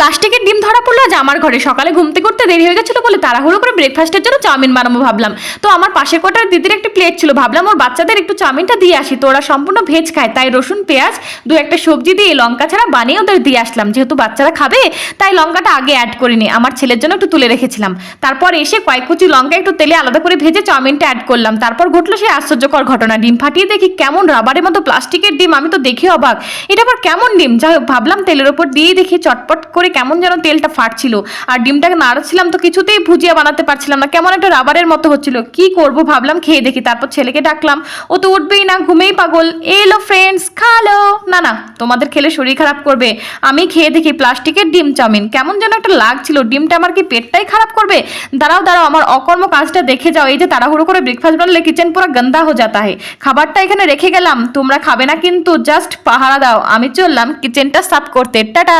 প্লাস্টিকের ডিম ধরা পড়লো আজ আমার ঘরে। সকালে ঘুমতে করতে দেরি হয়ে গেছিলো বলে তাড়াহুড়ো করে ব্রেকফাস্টের জন্য চাউমিন বানাবো ভাবলাম। তো আমার পাশের কোটার দিদির একটা প্লেট ছিল, ভাবলাম ওর বাচ্চাদের একটু চাউমিনটা দিয়ে আসি। তো ওরা সম্পূর্ণ ভেজ খায়, তাই রসুন পেঁয়াজ দু একটা সবজি দিয়ে লঙ্কা ছাড়া বানিয়ে ওদের দিয়ে আসলাম। যেহেতু বাচ্চারা খাবে তাই লঙ্কাটা আগে অ্যাড করিনি, আমার ছেলের জন্য একটু তুলে রেখেছিলাম। তারপর এসে কয়েক কুচি লঙ্কা একটু তেলে আলাদা করে ভেজে চাউমিনটা অ্যাড করলাম। তারপর ঘটলো সেই আশ্চর্যকর ঘটনা, ডিম ফাটিয়ে দেখি কেমন রাবারের মতো প্লাস্টিকের ডিম। আমি তো দেখে অবাক, এটা আবার কেমন ডিম? যাই হোক, ভাবলাম তেলের ওপর দিয়েই দেখি চটপট করে কেমন যেন তেলটা ফাটছিল। আর ডিমটাকে নাড়াচ্ছিলাম তো কিছুতেই ভুজিয়া বানাতে পারছিলাম না, কেমন একটা রাবারের মতো হচ্ছিল। কি করব ভাবলাম খেয়ে দেখি। তারপর ছেলেকে ডাকলাম, ও তো উঠবেই না, ঘুমেই পাগল। এলো ফ্রেন্ডস, খালো। না না, তোমাদের খেলে শরীর খারাপ করবে। আমি খেয়ে দেখি প্লাস্টিকের ডিম চাউমিন, কেমন যেন একটা লাগছিল। ডিমটা আমার কি পেটটাই খারাপ করবে? দাঁড়াও দাঁড়াও, আমার অকর্ম কাজটা দেখে যাও। এই যে তাড়াহুড়ো করে ব্রেকফাস্ট বানালে কিচেন পুরো গন্দা হয়ে যাতা है। খাবারটা এখানে রেখে গেলাম, তোমরা খাবে না কিন্তু, জাস্ট পাহারা দাও। আমি চললাম কিচেনটা সাফ করতে। টাটা।